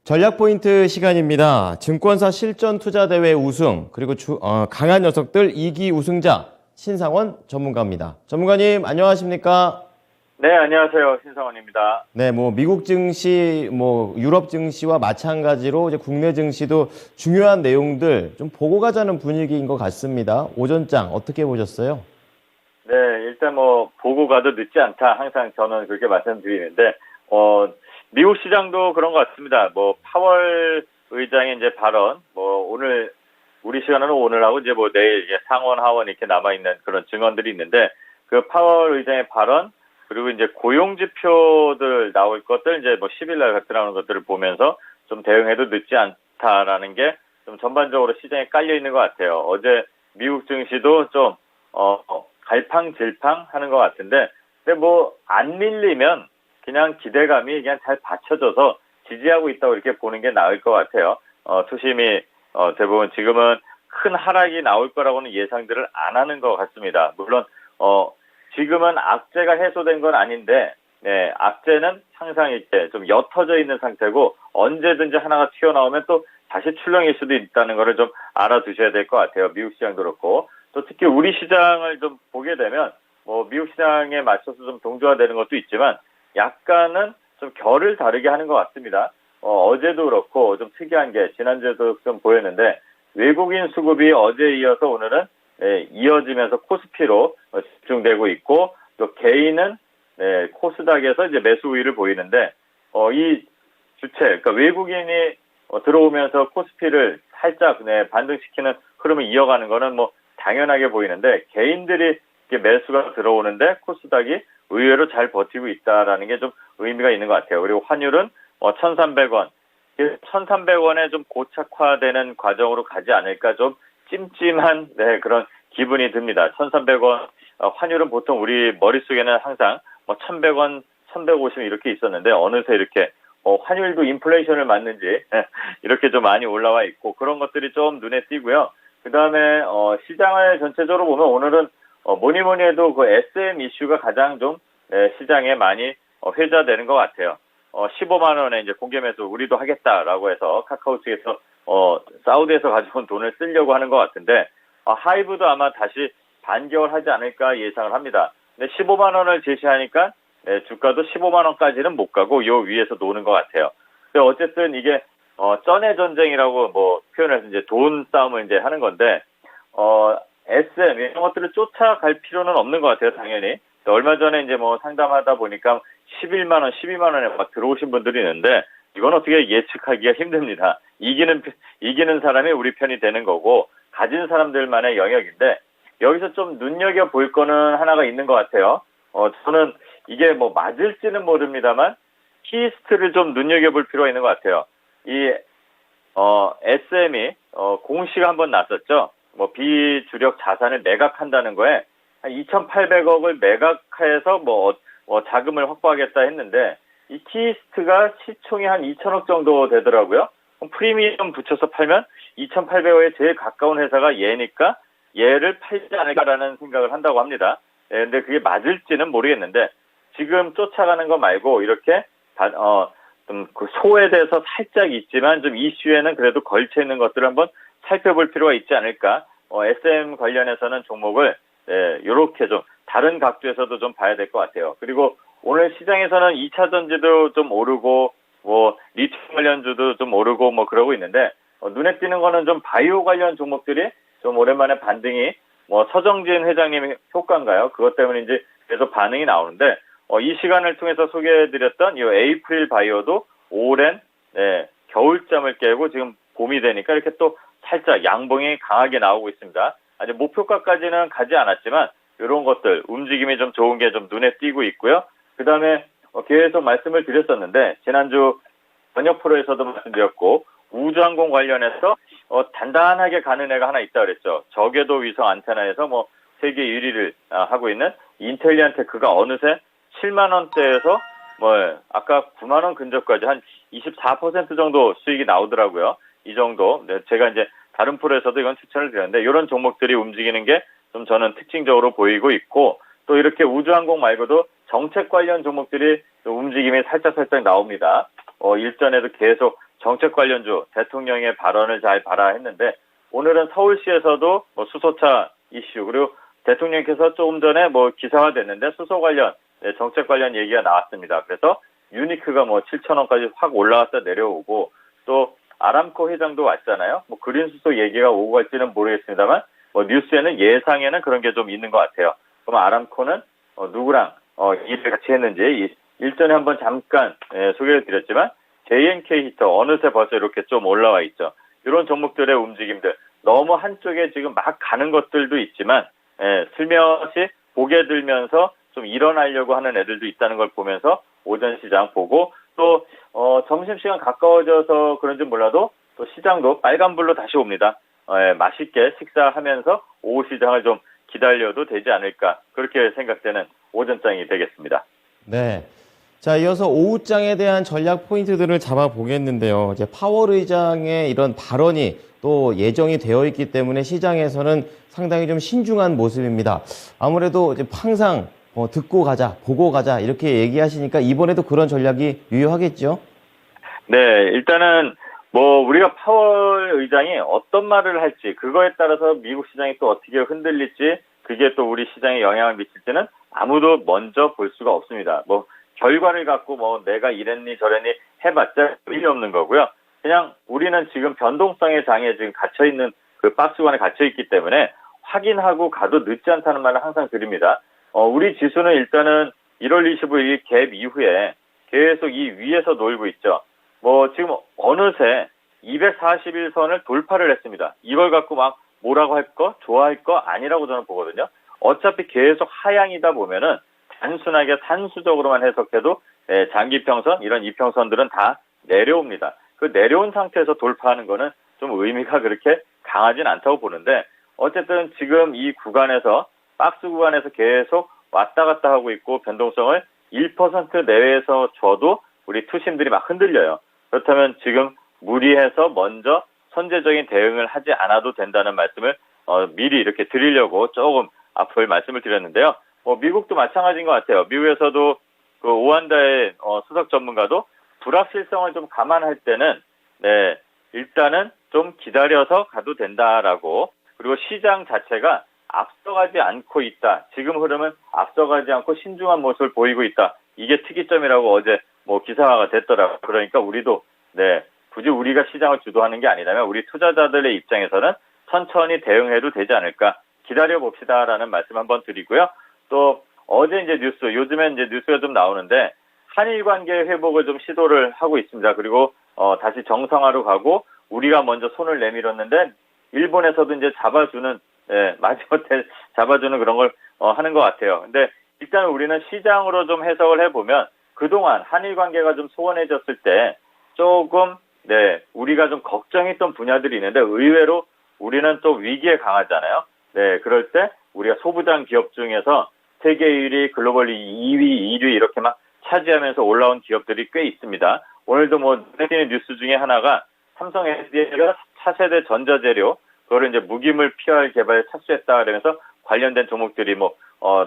전략 포인트 시간입니다. 증권사 실전 투자 대회 우승, 그리고 강한 녀석들 2기 우승자 신상원 전문가입니다. 전문가님 안녕하십니까? 네, 안녕하세요. 신상원입니다. 네, 미국 증시, 유럽 증시와 마찬가지로 이제 국내 증시도 중요한 내용들 좀 보고 가자는 분위기인 것 같습니다. 오전장 어떻게 보셨어요? 네, 일단 보고 가도 늦지 않다. 항상 저는 그렇게 말씀드리는데, 미국 시장도 그런 것 같습니다. 파월 의장의 이제 발언, 오늘, 우리 시간으로 오늘하고 이제 내일 이제 상원, 하원 이렇게 남아있는 그런 증언들이 있는데, 그 파월 의장의 발언, 그리고 이제 고용지표들 나올 것들, 이제 10일 날 같이 나오는 것들을 보면서 좀 대응해도 늦지 않다라는 게 좀 전반적으로 시장에 깔려 있는 것 같아요. 어제 미국 증시도 좀, 갈팡질팡 하는 것 같은데, 근데 안 밀리면 그냥 기대감이 그냥 잘 받쳐져서 지지하고 있다고 이렇게 보는 게 나을 것 같아요. 투심이, 대부분 지금은 큰 하락이 나올 거라고는 예상들을 안 하는 것 같습니다. 물론, 지금은 악재가 해소된 건 아닌데, 네, 악재는 항상 이렇게 좀 옅어져 있는 상태고, 언제든지 하나가 튀어나오면 또 다시 출렁일 수도 있다는 거를 좀 알아두셔야 될 것 같아요. 미국 시장도 그렇고. 또 특히 우리 시장을 좀 보게 되면, 미국 시장에 맞춰서 좀 동조화되는 것도 있지만, 약간은 좀 결을 다르게 하는 것 같습니다. 어제도 그렇고, 좀 특이한 게, 지난주에도 좀 보였는데, 외국인 수급이 어제에 이어서 오늘은 이어지면서 코스피로 집중되고 있고, 또 개인은 코스닥에서 이제 매수 우위를 보이는데, 이 주체, 그러니까 외국인이 들어오면서 코스피를 살짝 반등시키는 흐름을 이어가는 거는 당연하게 보이는데, 개인들이 매수가 들어오는데 코스닥이 의외로 잘 버티고 있다라는 게 좀 의미가 있는 것 같아요. 그리고 환율은 1,300원, 1,300원에 좀 고착화되는 과정으로 가지 않을까 좀 찜찜한 그런 기분이 듭니다. 1,300원 환율은 보통 우리 머릿속에는 항상 1,100원, 1,150원 이렇게 있었는데 어느새 이렇게 환율도 인플레이션을 맞는지 이렇게 좀 많이 올라와 있고 그런 것들이 좀 눈에 띄고요. 그 다음에 시장을 전체적으로 보면 오늘은 뭐니 해도 그 SM 이슈가 가장 좀 시장에 많이 회자되는 것 같아요. 15만 원에 이제 공개 매수 우리도 하겠다라고 해서 카카오 측에서 사우디에서 가져온 돈을 쓰려고 하는 것 같은데 하이브도 아마 다시 반겨울하지 않을까 예상을 합니다. 근데 15만 원을 제시하니까 주가도 15만 원까지는 못 가고 요 위에서 노는 것 같아요. 근데 어쨌든 이게 쩐의 전쟁이라고 표현해서 이제 돈 싸움을 이제 하는 건데 SM 이런 것들을 쫓아갈 필요는 없는 것 같아요, 당연히. 얼마 전에 이제 상담하다 보니까 11만 원, 12만 원에 막 들어오신 분들이 있는데 이건 어떻게 예측하기가 힘듭니다. 이기는 사람이 우리 편이 되는 거고 가진 사람들만의 영역인데 여기서 좀 눈여겨 볼 거는 하나가 있는 것 같아요. 저는 이게 맞을지는 모릅니다만 키스트를 좀 눈여겨 볼 필요가 있는 것 같아요. 이 SM이 공시가 한번 났었죠. 비주력 자산을 매각한다는 거에 한 2,800억을 매각해서 자금을 확보하겠다 했는데 이 키스트가 시총이 한 2,000억 정도 되더라고요. 프리미엄 붙여서 팔면 2,800억에 제일 가까운 회사가 얘니까 얘를 팔지 않을까라는 생각을 한다고 합니다. 근데 그게 맞을지는 모르겠는데 지금 쫓아가는 거 말고 이렇게 좀 그 소외돼서 살짝 있지만 좀 이슈에는 그래도 걸쳐 있는 것들을 한번 살펴볼 필요가 있지 않을까. SM 관련해서는 종목을 이렇게 좀 다른 각도에서도 좀 봐야 될 것 같아요. 그리고 오늘 시장에서는 2차 전지도 좀 오르고 리튬 관련주도 좀 오르고 그러고 있는데 눈에 띄는 거는 좀 바이오 관련 종목들이 좀 오랜만에 반등이 서정진 회장님의 효과인가요? 그것 때문인지 계속 반응이 나오는데 이 시간을 통해서 소개해드렸던 이 에이프릴 바이오도 오랜 겨울잠을 깨고 지금 봄이 되니까 이렇게 또 살짝 양봉이 강하게 나오고 있습니다. 아직 목표가까지는 가지 않았지만 이런 것들 움직임이 좀 좋은 게 좀 눈에 띄고 있고요. 그 다음에 계속 말씀을 드렸었는데 지난주 번역 프로에서도 말씀드렸고 우주항공 관련해서 단단하게 가는 애가 하나 있다 그랬죠. 저궤도 위성 안테나에서 세계 1위를 하고 있는 인텔리안테크가 어느새 7만 원대에서 아까 9만 원 근접까지 한 24% 정도 수익이 나오더라고요. 이 정도. 제가 이제 다른 프로에서도 이건 추천을 드렸는데 이런 종목들이 움직이는 게 좀 저는 특징적으로 보이고 있고 또 이렇게 우주항공 말고도 정책 관련 종목들이 움직임이 살짝 나옵니다. 일전에도 계속 정책 관련주 대통령의 발언을 잘 봐라 했는데 오늘은 서울시에서도 뭐 수소차 이슈 그리고 대통령께서 조금 전에 뭐 기사화됐는데 수소 관련 정책 관련 얘기가 나왔습니다. 그래서 유니크가 뭐 7,000원까지 확 올라갔다 내려오고 또 아람코 회장도 왔잖아요. 뭐 그린 수소 얘기가 오고 갈지는 모르겠습니다만 뭐 뉴스에는 예상에는 그런 게 좀 있는 것 같아요. 그럼 아람코는 누구랑 일을 같이 했는지 일전에 한번 잠깐 소개를 드렸지만 JNK 히터 어느새 벌써 이렇게 좀 올라와 있죠. 이런 종목들의 움직임들 너무 한쪽에 지금 막 가는 것들도 있지만 슬며시 고개 들면서 좀 일어나려고 하는 애들도 있다는 걸 보면서 오전 시장 보고 또 점심시간 가까워져서 그런지 몰라도 또 시장도 빨간불로 다시 옵니다. 맛있게 식사하면서 오후 시장을 좀 기다려도 되지 않을까 그렇게 생각되는 오전장이 되겠습니다. 네. 자, 이어서 오후장에 대한 전략 포인트들을 잡아보겠는데요. 이제 파월 의장의 이런 발언이 또 예정이 되어 있기 때문에 시장에서는 상당히 좀 신중한 모습입니다. 아무래도 이제 항상 듣고 가자, 보고 가자 이렇게 얘기하시니까 이번에도 그런 전략이 유효하겠죠? 네, 일단은 뭐 우리가 파월 의장이 어떤 말을 할지 그거에 따라서 미국 시장이 또 어떻게 흔들릴지 그게 또 우리 시장에 영향을 미칠지는 아무도 먼저 볼 수가 없습니다. 뭐 결과를 갖고 뭐 내가 이랬니 저랬니 해봤자 의미 없는 거고요. 그냥 우리는 지금 변동성의 장에 지금 갇혀있는 그 박스관에 갇혀있기 때문에 확인하고 가도 늦지 않다는 말을 항상 드립니다. 우리 지수는 일단은 1월 25일 갭 이후에 계속 이 위에서 놀고 있죠. 뭐 지금 어느새 241선을 돌파를 했습니다. 이걸 갖고 막 뭐라고 할 거, 좋아할 거 아니라고 저는 보거든요. 어차피 계속 하향이다 보면은 단순하게 산수적으로만 해석해도 장기평선, 이런 이평선들은 다 내려옵니다. 그 내려온 상태에서 돌파하는 거는 좀 의미가 그렇게 강하진 않다고 보는데 어쨌든 지금 이 구간에서 박스 구간에서 계속 왔다 갔다 하고 있고 변동성을 1% 내외에서 줘도 우리 투심들이 막 흔들려요. 그렇다면 지금 무리해서 먼저 선제적인 대응을 하지 않아도 된다는 말씀을 미리 이렇게 드리려고 조금 앞을 말씀을 드렸는데요. 미국도 마찬가지인 것 같아요. 미국에서도 그 오한다의 수석 전문가도 불확실성을 좀 감안할 때는 일단은 좀 기다려서 가도 된다라고 그리고 시장 자체가 앞서가지 않고 있다. 지금 흐름은 앞서가지 않고 신중한 모습을 보이고 있다. 이게 특이점이라고 어제 뭐 기사화가 됐더라고요. 그러니까 우리도 굳이 우리가 시장을 주도하는 게 아니라면 우리 투자자들의 입장에서는 천천히 대응해도 되지 않을까 기다려 봅시다라는 말씀 한번 드리고요. 또 어제 이제 뉴스 요즘엔 이제 뉴스가 좀 나오는데 한일 관계 회복을 좀 시도를 하고 있습니다. 그리고 다시 정상화로 가고 우리가 먼저 손을 내밀었는데 일본에서도 이제 잡아주는 마지못해 잡아주는 그런 걸 하는 것 같아요. 근데 일단 우리는 시장으로 좀 해석을 해보면 그동안 한일 관계가 좀 소원해졌을 때 조금 우리가 좀 걱정했던 분야들이 있는데 의외로 우리는 또 위기에 강하잖아요. 그럴 때 우리가 소부장 기업 중에서 세계 1위, 글로벌 2위, 1위 이렇게 막 차지하면서 올라온 기업들이 꽤 있습니다. 오늘도 뭐 눈에 띄는 뉴스 중에 하나가 삼성 SDI가 차세대 전자재료 그거를 이제 무기물 PR 개발에 착수했다 그러면서 관련된 종목들이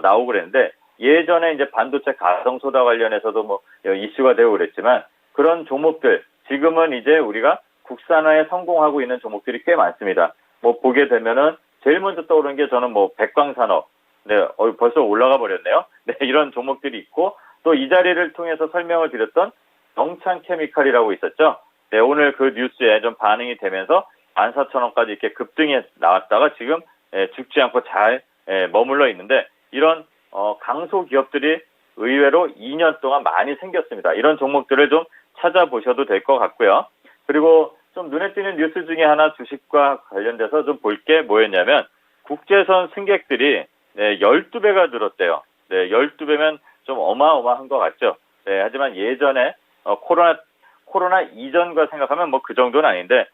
나오고 그랬는데 예전에 이제 반도체 가성소다 관련해서도 뭐 이슈가 되고 그랬지만 그런 종목들 지금은 이제 우리가 국산화에 성공하고 있는 종목들이 꽤 많습니다. 보게 되면은 제일 먼저 떠오르는 게 저는 백광산업. 벌써 올라가 버렸네요. 이런 종목들이 있고 또 이 자리를 통해서 설명을 드렸던 영창케미칼이라고 있었죠. 오늘 그 뉴스에 좀 반응이 되면서 14,000원까지 이렇게 급등이 나왔다가 지금 죽지 않고 잘 머물러 있는데 이런 강소 기업들이 의외로 2년 동안 많이 생겼습니다. 이런 종목들을 좀 찾아보셔도 될 것 같고요. 그리고 좀 눈에 띄는 뉴스 중에 하나 주식과 관련돼서 좀 볼 게 뭐였냐면 국제선 승객들이 12배가 늘었대요. 12배면 좀 어마어마한 것 같죠. 하지만 예전에 코로나 이전과 생각하면 그 정도는 아닌데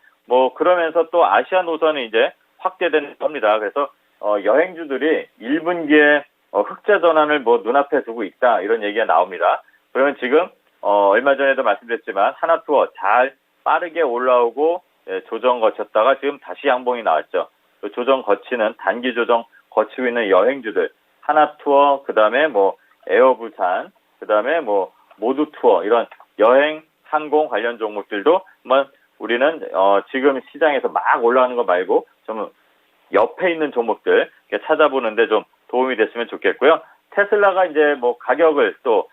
그러면서 또 아시아 노선은 이제 확대된 겁니다. 그래서 여행주들이 1분기에 흑자 전환을 눈앞에 두고 있다 이런 얘기가 나옵니다. 그러면 지금 얼마 전에도 말씀드렸지만 하나투어 잘 빠르게 올라오고 조정 거쳤다가 지금 다시 양봉이 나왔죠. 그 조정 거치는 단기 조정 거치고 있는 여행주들 하나투어 그다음에 에어부산 그다음에 모두투어 이런 여행 항공 관련 종목들도 한번 우리는 지금 시장에서 막 올라가는 거 말고 좀 옆에 있는 종목들 이렇게 찾아보는데 좀 도움이 됐으면 좋겠고요. 테슬라가 이제 뭐 가격을 또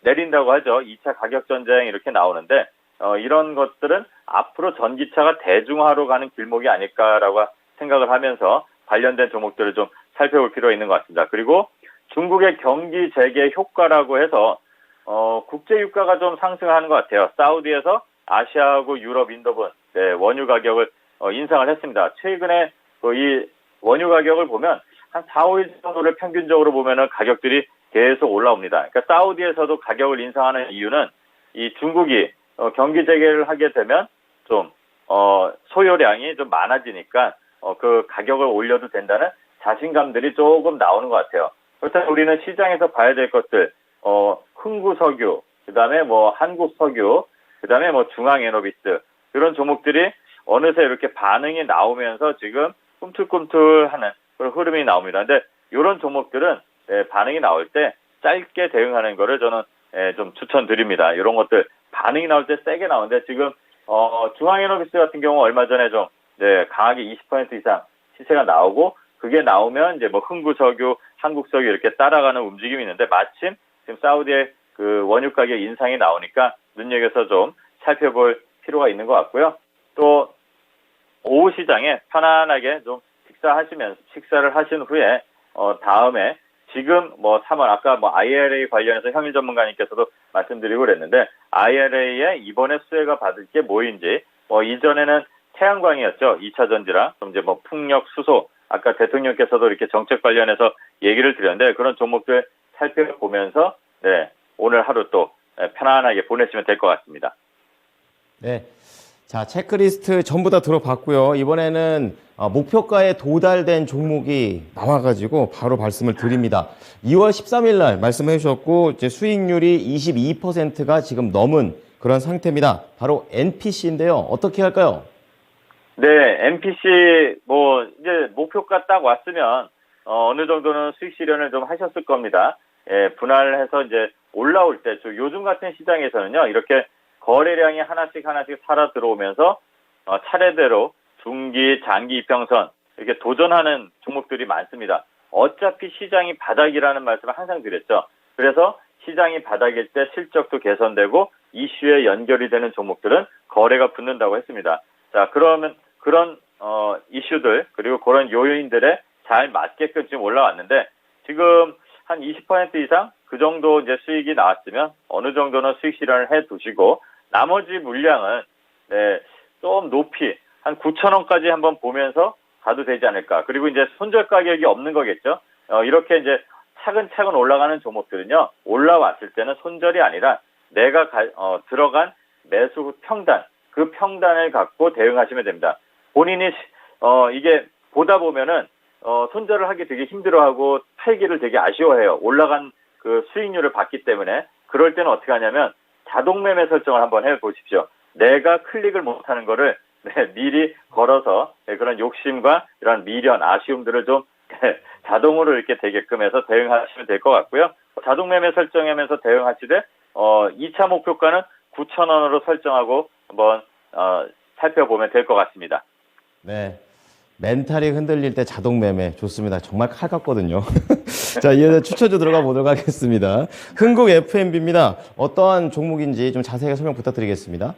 내린다고 하죠. 2차 가격 전쟁 이렇게 나오는데 이런 것들은 앞으로 전기차가 대중화로 가는 길목이 아닐까라고 생각을 하면서 관련된 종목들을 좀 살펴볼 필요가 있는 것 같습니다. 그리고 중국의 경기 재개 효과라고 해서 국제 유가가 좀 상승하는 것 같아요. 사우디에서 아시아하고 유럽, 인도분 원유 가격을 인상을 했습니다. 최근에 이 원유 가격을 보면 한 4, 5일 정도를 평균적으로 보면은 가격들이 계속 올라옵니다. 그러니까 사우디에서도 가격을 인상하는 이유는 이 중국이 경기 재개를 하게 되면 좀 소요량이 좀 많아지니까 그 가격을 올려도 된다는 자신감들이 조금 나오는 것 같아요. 그렇다면 우리는 시장에서 봐야 될 것들 흥구석유, 그다음에 뭐 한국석유, 그다음에 뭐 중앙에너비스 이런 종목들이 어느새 이렇게 반응이 나오면서 지금 꿈틀꿈틀하는 그런 흐름이 나옵니다. 근데 이런 종목들은 반응이 나올 때 짧게 대응하는 거를 저는 좀 추천드립니다. 이런 것들 반응이 나올 때 세게 나오는데 지금 중앙에너비스 같은 경우 얼마 전에 좀 강하게 20% 이상 시세가 나오고 그게 나오면 이제 뭐 흥구석유, 한국석유 이렇게 따라가는 움직임이 있는데 마침 지금 사우디의 그 원유 가격 인상이 나오니까 눈여겨서 좀 살펴볼 필요가 있는 것 같고요. 또 오후 시장에 편안하게 좀 식사를 하신 후에 다음에 지금 뭐 3월 아까 뭐 IRA 관련해서 형일 전문가님께서도 말씀드리고 그랬는데 IRA에 이번에 수혜가 받을 게 뭐인지 이전에는 태양광이었죠. 2차 전지랑 그럼 이제 뭐 풍력, 수소 아까 대통령께서도 이렇게 정책 관련해서 얘기를 드렸는데 그런 종목들 살펴보면서 오늘 하루 또 편안하게 보내시면 될 것 같습니다. 네. 자, 체크리스트 전부 다 들어봤고요. 이번에는 목표가에 도달된 종목이 나와가지고 바로 말씀을 드립니다. 2월 13일 날 말씀해 주셨고 이제 수익률이 22%가 지금 넘은 그런 상태입니다. 바로 NPC인데요. 어떻게 할까요? 네, NPC 뭐 이제 목표가 딱 왔으면 어느 정도는 수익 실현을 좀 하셨을 겁니다. 분할을 해서 이제 올라올 때 요즘 같은 시장에서는요. 이렇게 거래량이 하나씩 살아 들어오면서 차례대로 중기, 장기 이평선 이렇게 도전하는 종목들이 많습니다. 어차피 시장이 바닥이라는 말씀을 항상 드렸죠. 그래서 시장이 바닥일 때 실적도 개선되고 이슈에 연결이 되는 종목들은 거래가 붙는다고 했습니다. 자, 그러면 그런 이슈들 그리고 그런 요인들에 잘 맞게끔 지금 올라왔는데 지금 한 20% 이상 그 정도 이제 수익이 나왔으면 어느 정도는 수익 실현을 해 두시고 나머지 물량은 좀 높이 한 9,000원까지 한번 보면서 가도 되지 않을까. 그리고 이제 손절 가격이 없는 거겠죠. 이렇게 이제 차근차근 올라가는 종목들은요. 올라왔을 때는 손절이 아니라 내가 들어간 매수 평단, 그 평단을 갖고 대응하시면 됩니다. 본인이 이게 보다 보면은 손절을 하기 되게 힘들어하고 팔기를 되게 아쉬워해요. 올라간 그 수익률을 봤기 때문에 그럴 때는 어떻게 하냐면 자동 매매 설정을 한번 해보십시오. 내가 클릭을 못하는 거를 미리 걸어서 그런 욕심과 이런 미련, 아쉬움들을 좀 자동으로 이렇게 되게끔 해서 대응하시면 될 것 같고요. 자동 매매 설정하면서 대응하시되 2차 목표가는 9,000원으로 설정하고 한번 살펴보면 될 것 같습니다. 네. 멘탈이 흔들릴 때 자동 매매 좋습니다. 정말 칼 같거든요. 자, 이어서 추천주 들어가 보도록 하겠습니다. 흥국 F&B입니다. 어떠한 종목인지 좀 자세하게 설명 부탁드리겠습니다.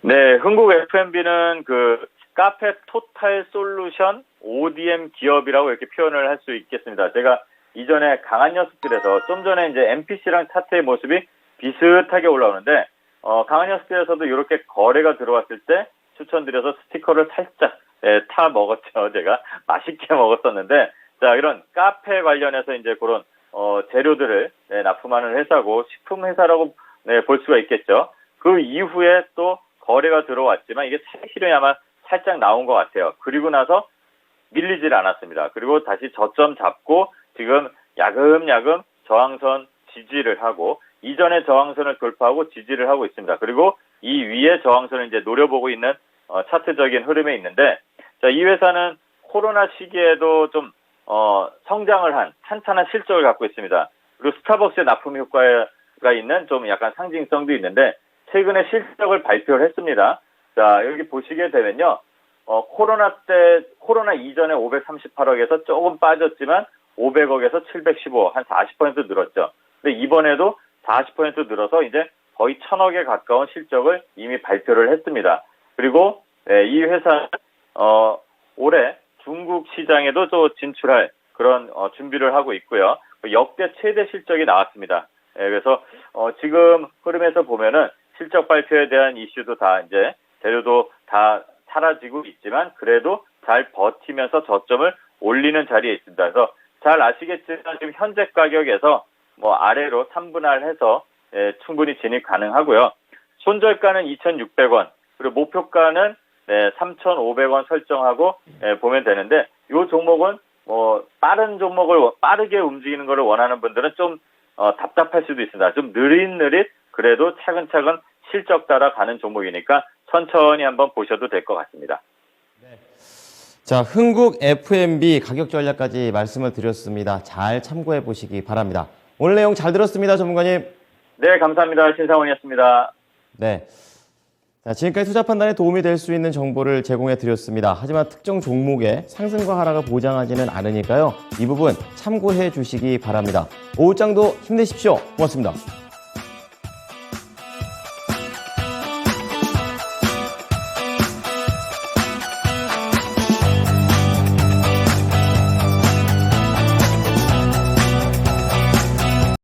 네, 흥국 F&B는 그 카페 토탈 솔루션 ODM 기업이라고 이렇게 표현을 할 수 있겠습니다. 제가 이전에 강한 녀석들에서 좀 전에 이제 MPC랑 차트의 모습이 비슷하게 올라오는데 강한 녀석들에서도 이렇게 거래가 들어왔을 때 추천드려서 스티커를 살짝 타 먹었죠. 제가 맛있게 먹었었는데 자 이런 카페 관련해서 이제 그런 재료들을 납품하는 회사고 식품 회사라고 볼 수가 있겠죠. 그 이후에 또 거래가 들어왔지만 이게 차익 실현이 아마 살짝 나온 것 같아요. 그리고 나서 밀리질 않았습니다. 그리고 다시 저점 잡고 지금 야금야금 저항선 지지를 하고 이전의 저항선을 돌파하고 지지를 하고 있습니다. 그리고 이 위에 저항선을 이제 노려보고 있는 차트적인 흐름에 있는데 자, 이 회사는 코로나 시기에도 좀 성장을 한 탄탄한 실적을 갖고 있습니다. 그리고 스타벅스의 납품 효과가 있는 좀 약간 상징성도 있는데 최근에 실적을 발표를 했습니다. 자, 여기 보시게 되면요. 코로나 이전에 538억에서 조금 빠졌지만 500억에서 715억, 한 40% 늘었죠. 근데 이번에도 40% 늘어서 이제 거의 1000억에 가까운 실적을 이미 발표를 했습니다. 그리고 이 회사는 올해 중국 시장에도 또 진출할 그런 준비를 하고 있고요. 역대 최대 실적이 나왔습니다. 그래서 지금 흐름에서 보면은 실적 발표에 대한 이슈도 다 이제 재료도 다 사라지고 있지만 그래도 잘 버티면서 저점을 올리는 자리에 있습니다. 그래서 잘 아시겠지만 지금 현재 가격에서 뭐 아래로 3분할 해서 충분히 진입 가능하고요. 손절가는 2,600원, 그리고 목표가는 3,500원 설정하고 보면 되는데 이 종목은 뭐 빠른 종목을 빠르게 움직이는 것을 원하는 분들은 좀 답답할 수도 있습니다. 좀 느릿느릿 그래도 차근차근 실적 따라 가는 종목이니까 천천히 한번 보셔도 될 것 같습니다. 자, 흥국 F&B 가격 전략까지 말씀을 드렸습니다. 잘 참고해 보시기 바랍니다. 오늘 내용 잘 들었습니다, 전문가님. 네, 감사합니다. 신상훈이었습니다. 네. 자, 지금까지 투자 판단에 도움이 될 수 있는 정보를 제공해 드렸습니다. 하지만 특정 종목의 상승과 하락을 보장하지는 않으니까요. 이 부분 참고해 주시기 바랍니다. 오후장도 힘내십시오. 고맙습니다.